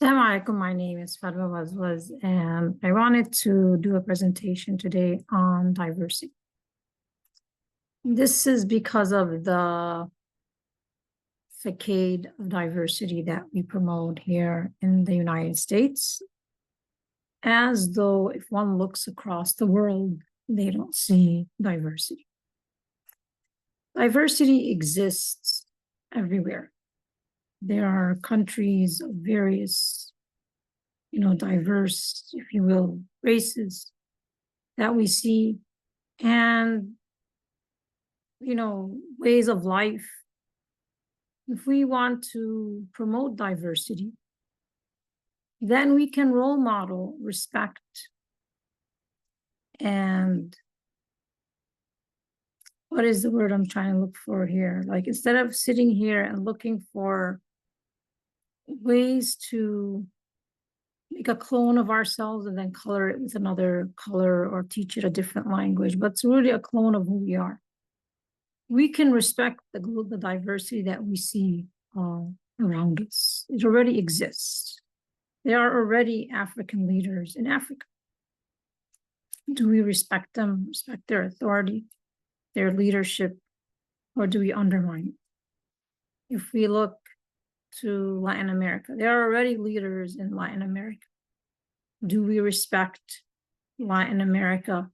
Assalamu alaikum. My name is Fadwa Wazwaz, and I wanted to do a presentation today on diversity. This is because of the facade of diversity that we promote here in the United States, as though if one looks across the world, they don't see diversity. Diversity exists everywhere. There are countries of various, diverse, if you will, races that we see, and, ways of life. If we want to promote diversity, then we can role model respect and what is the word I'm trying to look for here? Like, instead of sitting here and looking for ways to make a clone of ourselves and then color it with another color or teach it a different language, but it's really a clone of who we are. We can respect the diversity that we see around us. It already exists. There are already African leaders in Africa. Do we respect them, respect their authority, their leadership, or do we undermine it? If we look to Latin America, there are already leaders in Latin America. Do we respect Latin America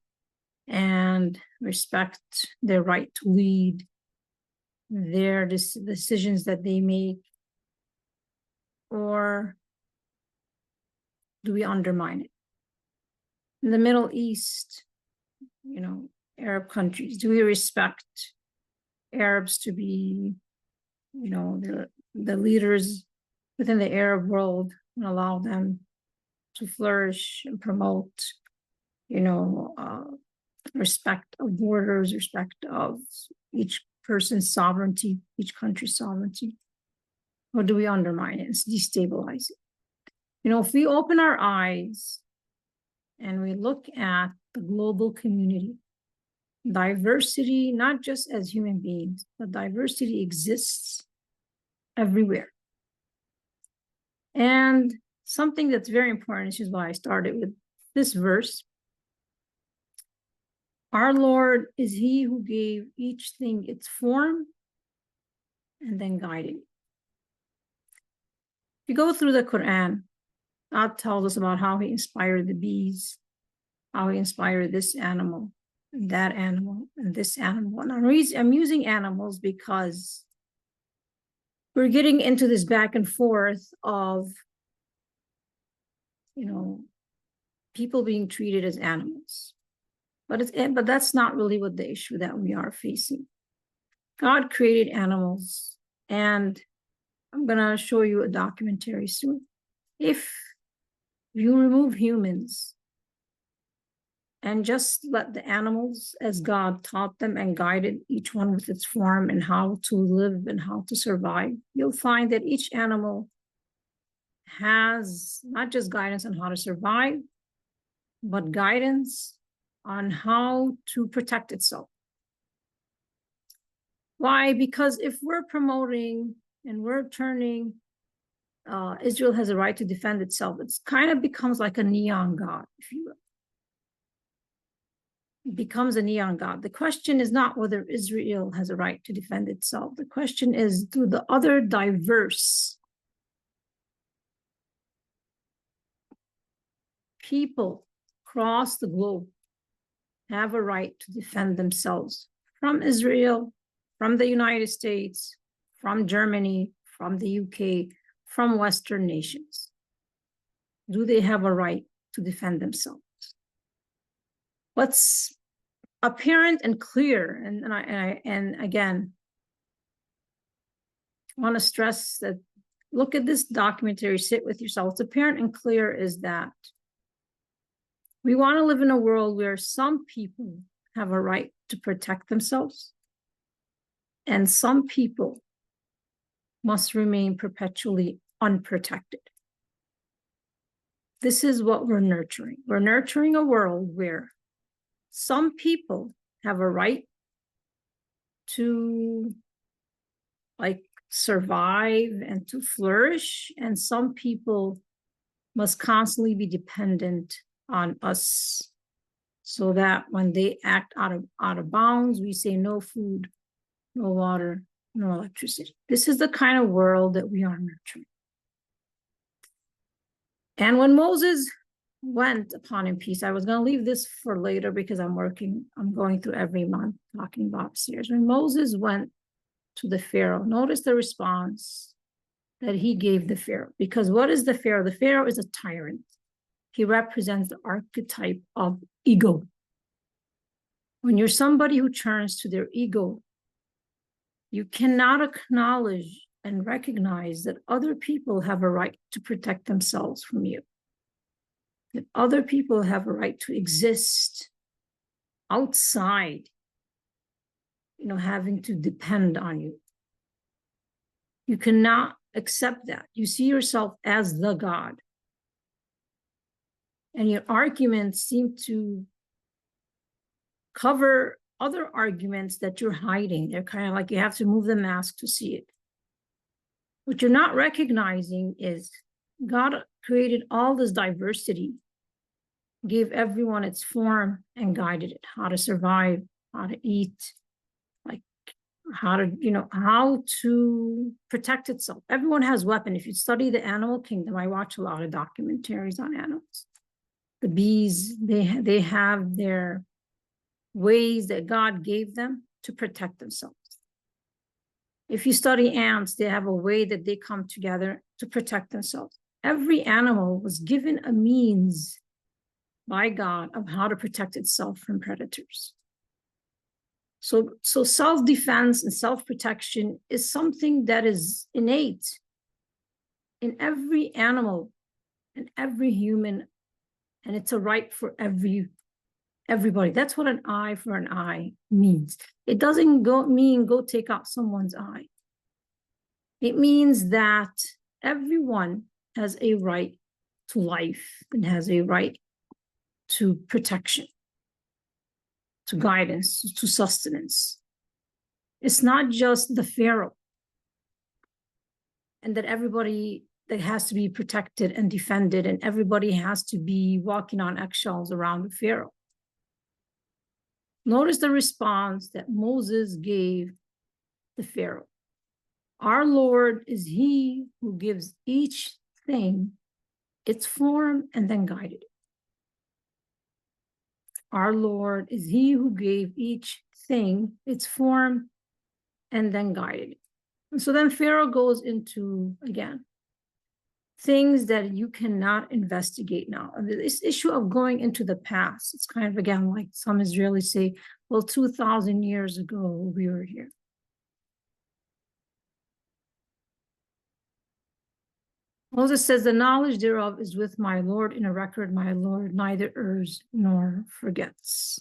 and respect their right to lead, their decisions that they make, or do we undermine it? In the Middle East, Arab countries, do we respect Arabs to be, the leaders within the Arab world and allow them to flourish and promote, respect of borders, respect of each person's sovereignty, each country's sovereignty? Or do we undermine it and destabilize it? If we open our eyes and we look at the global community, diversity, not just as human beings, but diversity exists everywhere. And something that's very important, which is why I started with this verse. Our Lord is he who gave each thing its form and then guided it. If you go through the Quran, God tells us about how he inspired the bees, how he inspired this animal, and that animal, and this animal. And I'm using animals because we're getting into this back and forth of, people being treated as animals. But that's not really what the issue that we are facing. God created animals, and I'm going to show you a documentary soon. If you remove humans and just let the animals as God taught them and guided each one with its form and how to live and how to survive, you'll find that each animal has not just guidance on how to survive, but guidance on how to protect itself. Why? Because if we're promoting and we're turning Israel has a right to defend itself, it kind of becomes like a neon god, if you will. It becomes a neon god. The question is not whether Israel has a right to defend itself. The question is, do the other diverse people across the globe have a right to defend themselves from Israel, from the United States, from Germany, from the UK, from Western nations? Do they have a right to defend themselves? What's apparent and clear, and again, I want to stress that, look at this documentary, sit with yourself. What's apparent and clear is that we want to live in a world where some people have a right to protect themselves, and some people must remain perpetually unprotected. This is what we're nurturing. We're nurturing a world where some people have a right to survive and to flourish, and some people must constantly be dependent on us, so that when they act out of bounds, we say no food, no water, no electricity. This is the kind of world that we are nurturing. And when Moses went upon in peace, I was going to leave this for later because I'm going through every month talking about series. When Moses went to the Pharaoh, notice the response that he gave the Pharaoh. Because what is the Pharaoh? The Pharaoh is a tyrant. He represents the archetype of ego. When you're somebody who turns to their ego, you cannot acknowledge and recognize that other people have a right to protect themselves from you, that other people have a right to exist outside, having to depend on you. You cannot accept that. You see yourself as the God. And your arguments seem to cover other arguments that you're hiding. They're kind of like you have to move the mask to see it. What you're not recognizing is God created all this diversity, gave everyone its form, and guided it, how to survive, how to eat, like how to protect itself. Everyone has weapon. If you study the animal kingdom, I watch a lot of documentaries on animals. The bees, they have their ways that God gave them to protect themselves. If you study ants, they have a way that they come together to protect themselves. Every animal was given a means by God of how to protect itself from predators. So self-defense and self-protection is something that is innate in every animal and every human, and it's a right for everybody. That's what an eye for an eye means. It doesn't mean go take out someone's eye. It means that everyone has a right to life and has a right to protection, to guidance, to sustenance. It's not just the Pharaoh, and that everybody that has to be protected and defended, and everybody has to be walking on eggshells around the Pharaoh. Notice the response that Moses gave the Pharaoh. Our Lord is he who gives each thing its form and then guided it. Our Lord is he who gave each thing its form and then guided it. And so then Pharaoh goes into, again, things that you cannot investigate now. And this issue of going into the past, it's kind of, again, like some Israelis say, well, 2,000 years ago, we were here. Moses says, the knowledge thereof is with my Lord in a record, my Lord neither errs nor forgets.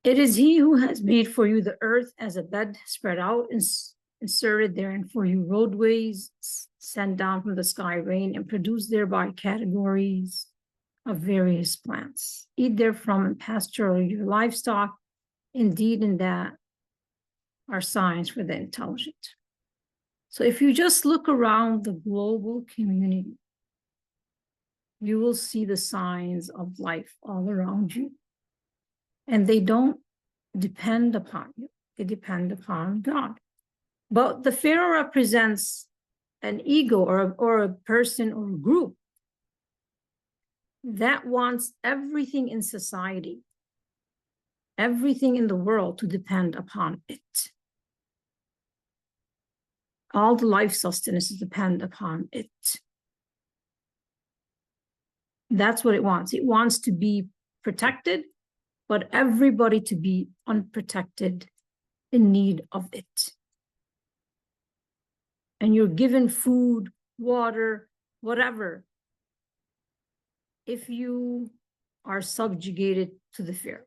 It is he who has made for you the earth as a bed spread out and inserted therein for you roadways, sent down from the sky rain, and produced thereby categories of various plants. Eat therefrom and pasture your livestock. Indeed, in that are signs for the intelligent. So if you just look around the global community, you will see the signs of life all around you. And they don't depend upon you. They depend upon God. But the Pharaoh represents an ego or a person or a group that wants everything in society, everything in the world to depend upon it. All the life sustenance depend upon it. That's what it wants. It wants to be protected, but everybody to be unprotected, in need of it. And you're given food, water, whatever, if you are subjugated to the Pharaoh.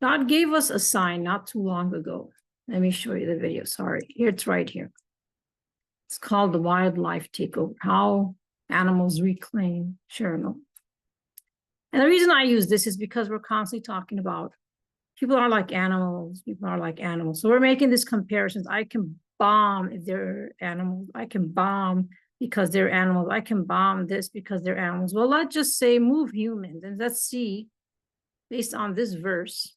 God gave us a sign not too long ago. Let me show you the video. Sorry, here it's right here. It's called the Wildlife Takeover, How Animals Reclaimed Chernobyl. And the reason I use this is because we're constantly talking about people are like animals, people are like animals. So we're making these comparisons. I can bomb if they're animals. I can bomb because they're animals. I can bomb this because they're animals. Well, let's just say move humans, and let's see, based on this verse,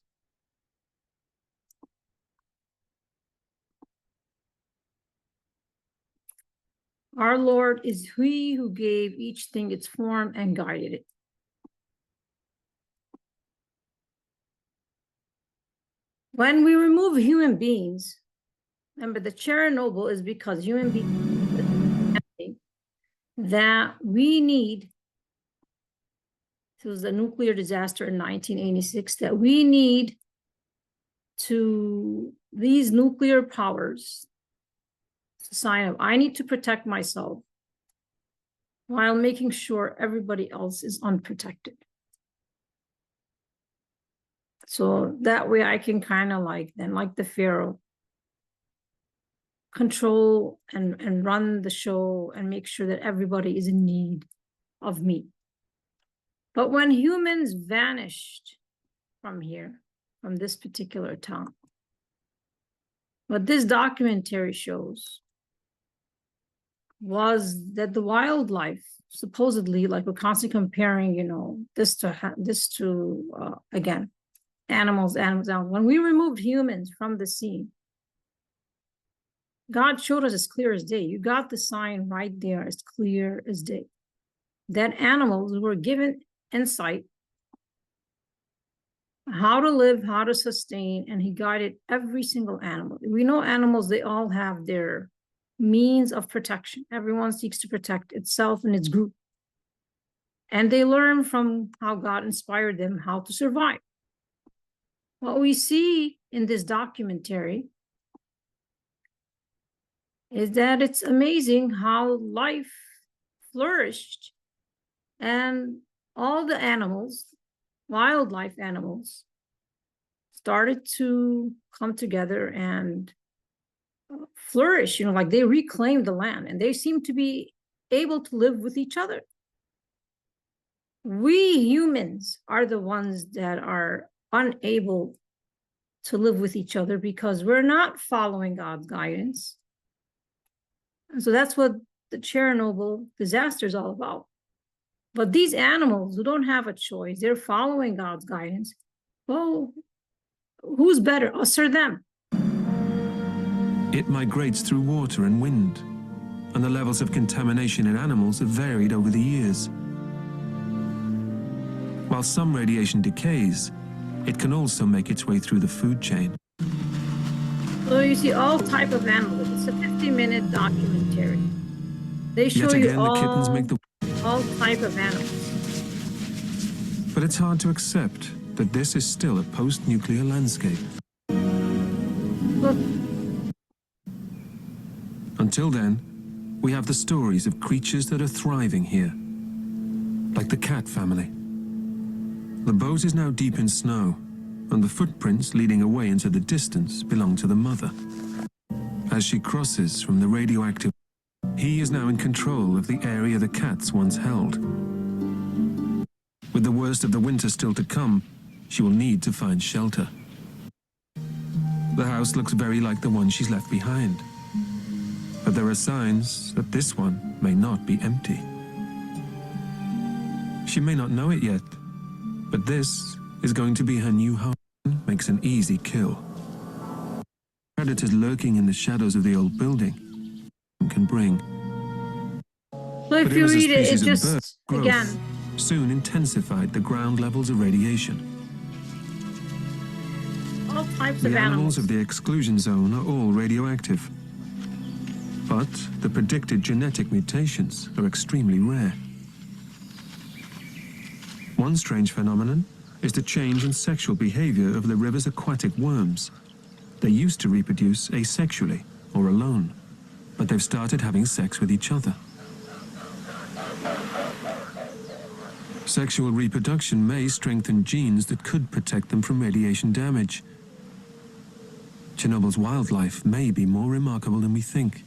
our Lord is he who gave each thing its form and guided it. When we remove human beings, remember the Chernobyl is because human beings that we need. It was a nuclear disaster in 1986 that we need to these nuclear powers. It's a sign of I need to protect myself while making sure everybody else is unprotected. So that way I can kind of like the Pharaoh, control and run the show and make sure that everybody is in need of me. But when humans vanished from here, from this particular town, what this documentary shows was that the wildlife, supposedly, like we're constantly comparing, you know, this to again, animals. When we removed humans from the scene, God showed us as clear as day. You got the sign right there, as clear as day, that animals were given insight how to live, how to sustain, and he guided every single animal. We know animals, they all have their means of protection. Everyone seeks to protect itself and its group. And they learn from how God inspired them how to survive. What we see in this documentary is that it's amazing how life flourished and all the animals, wildlife animals, started to come together and flourish, you know, like they reclaimed the land and they seem to be able to live with each other. We humans are the ones that are unable to live with each other because we're not following God's guidance. And so that's what the Chernobyl disaster is all about. But these animals who don't have a choice, they're following God's guidance. Well, who's better, us or them? It migrates through water and wind, and the levels of contamination in animals have varied over the years. While some radiation decays, it can also make its way through the food chain. So you see all type of animals. It's a 50-minute documentary. They show you all type of animals. But it's hard to accept that this is still a post-nuclear landscape. Look. Until then, we have the stories of creatures that are thriving here, like the cat family. The boat is now deep in snow, and the footprints leading away into the distance belong to the mother. As she crosses from the radioactive, he is now in control of the area the cats once held. With the worst of the winter still to come, she will need to find shelter. The house looks very like the one she's left behind, but there are signs that this one may not be empty. She may not know it yet, but this is going to be her new home. Makes an easy kill. Predators lurking in the shadows of the old building can bring. So if you read it, it just, again, soon intensified the ground levels of radiation. All types the of animals of the exclusion zone are all radioactive. But the predicted genetic mutations are extremely rare. One strange phenomenon is the change in sexual behavior of the river's aquatic worms. They used to reproduce asexually or alone, but they've started having sex with each other. Sexual reproduction may strengthen genes that could protect them from radiation damage. Chernobyl's wildlife may be more remarkable than we think.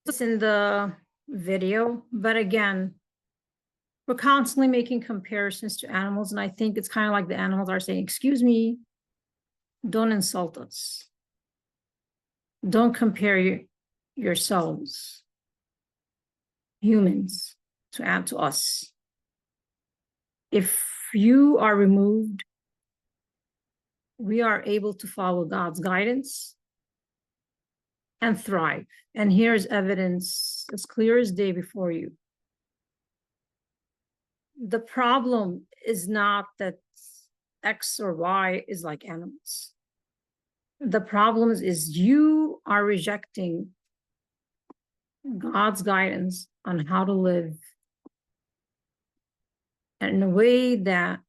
It's in the video, but again, we're constantly making comparisons to animals, and I think it's kind of like the animals are saying, excuse me, don't insult us. Don't compare yourselves, humans, to add to us. If you are removed, we are able to follow God's guidance and thrive. And here's evidence as clear as day before you. The problem is not that X or Y is like animals. The problem is you are rejecting God's guidance on how to live in a way that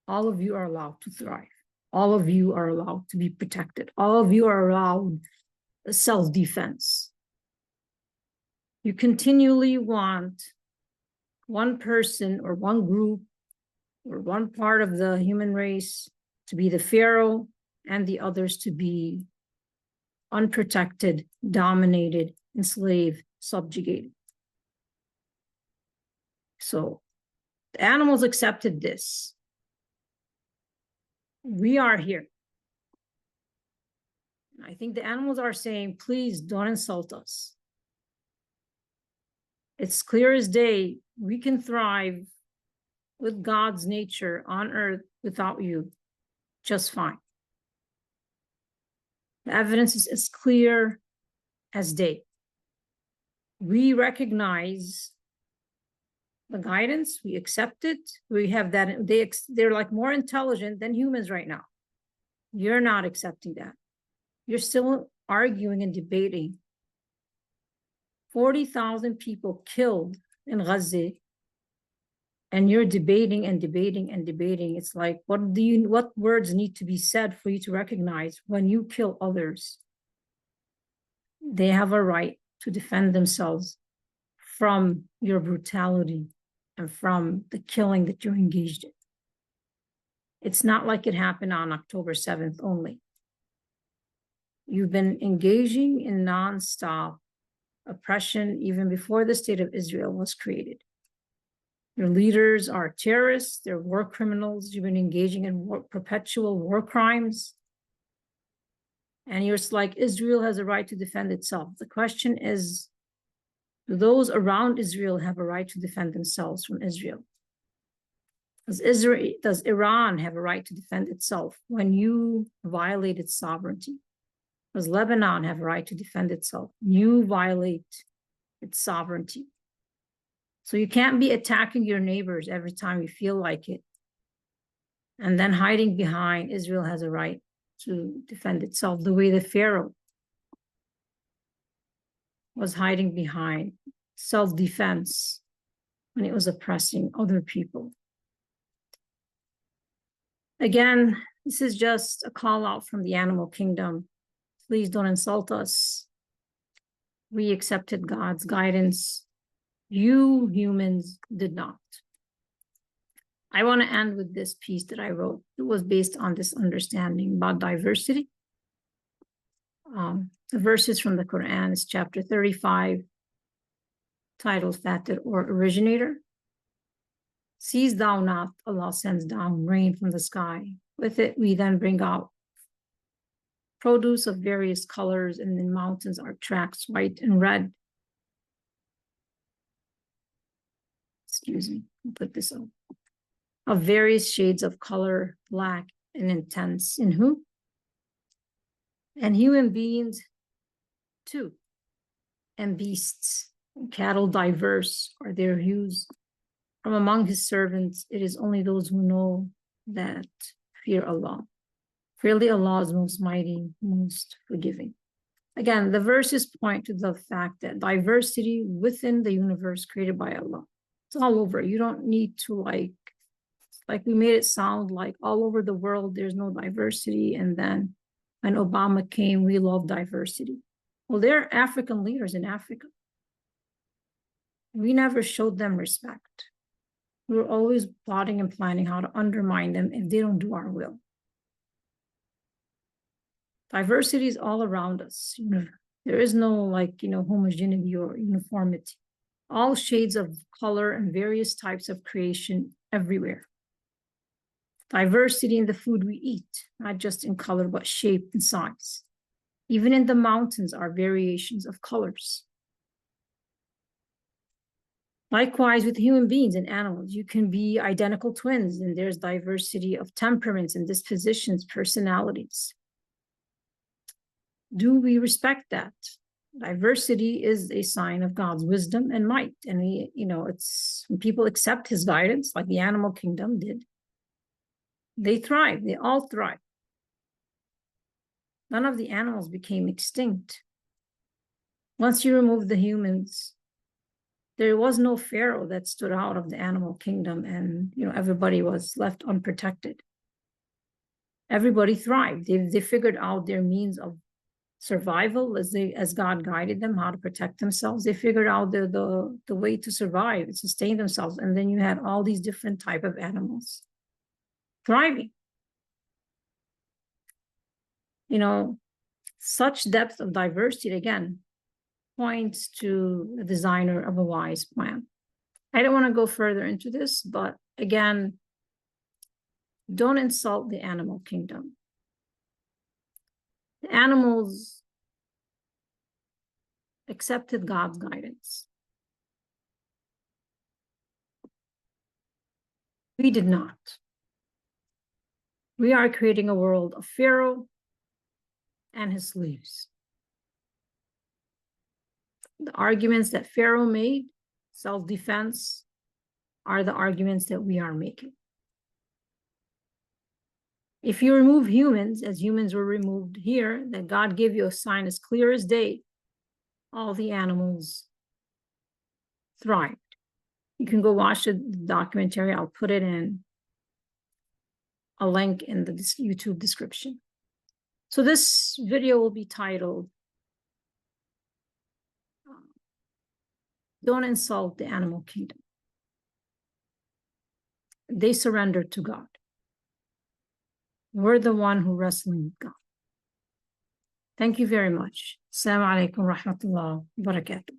all of you are allowed to thrive. All of you are allowed to be protected. All of you are allowed self-defense. You continually want one person or one group or one part of the human race to be the Pharaoh and the others to be unprotected, dominated, enslaved, subjugated. So the animals accepted this. We are here. I think the animals are saying, please don't insult us. It's clear as day, we can thrive with God's nature on earth without you just fine. The evidence is as clear as day. We recognize the guidance, we accept it, we have that, they're like more intelligent than humans right now. You're not accepting that. You're still arguing and debating. 40,000 people killed in Gaza, and you're debating and debating and debating. It's like, what words need to be said for you to recognize when you kill others, they have a right to defend themselves from your brutality and from the killing that you're engaged in. It's not like it happened on October 7th only. You've been engaging in nonstop oppression even before the state of Israel was created. Your leaders are terrorists, they're war criminals, you've been engaging in perpetual war crimes. And you're like, Israel has a right to defend itself. The question is, do those around Israel have a right to defend themselves from Israel? Does Iran have a right to defend itself when you violate its sovereignty? Does Lebanon have a right to defend itself? You violate its sovereignty. So you can't be attacking your neighbors every time you feel like it, and then hiding behind Israel has a right to defend itself, the way the Pharaoh was hiding behind self-defense when it was oppressing other people. Again, this is just a call out from the animal kingdom. Please don't insult us. We accepted God's guidance. You humans did not. I want to end with this piece that I wrote. It was based on this understanding about diversity. The verses from the Quran is chapter 35, titled Fatir or Originator. Seest thou not, Allah sends down rain from the sky. With it, we then bring out produce of various colors, and in mountains are tracks, white and red. Excuse me, I'll put this up. Of various shades of color, black and intense. In who? And human beings too, and beasts, and cattle diverse are their hues. From among his servants, it is only those who know that fear Allah. Surely Allah is most mighty, most forgiving. Again, the verses point to the fact that diversity within the universe created by Allah. It's all over. You don't need to like we made it sound like all over the world there's no diversity. And then when Obama came, we love diversity. Well, they're African leaders in Africa. We never showed them respect. We were always plotting and planning how to undermine them if they don't do our will. Diversity is all around us. There is no homogeneity or uniformity. All shades of color and various types of creation everywhere. Diversity in the food we eat, not just in color, but shape and size. Even in the mountains are variations of colors. Likewise, with human beings and animals, you can be identical twins, and there's diversity of temperaments and dispositions, personalities. Do we respect that? Diversity is a sign of God's wisdom and might. And it's when people accept his guidance, like the animal kingdom did, they thrive, they all thrive. None of the animals became extinct. Once you remove the humans, there was no Pharaoh that stood out of the animal kingdom, and everybody was left unprotected. Everybody thrived. They figured out their means of survival as God guided them, how to protect themselves. They figured out the way to survive and sustain themselves. And then you had all these different type of animals thriving. Such depth of diversity, again, points to the designer of a wise plan. I don't want to go further into this, but again, don't insult the animal kingdom. The animals accepted God's guidance. We did not. We are creating a world of Pharaoh and his slaves. The arguments that Pharaoh made, self-defense, are the arguments that we are making. If you remove humans, as humans were removed here, that God gave you a sign as clear as day, all the animals thrived. You can go watch the documentary. I'll put it in a link in the YouTube description. So this video will be titled, Don't Insult the Animal Kingdom. They surrendered to God. We're the one who wrestling with God. Thank you very much. Assalamu alaikum wa rahmatullahi wa barakatuh.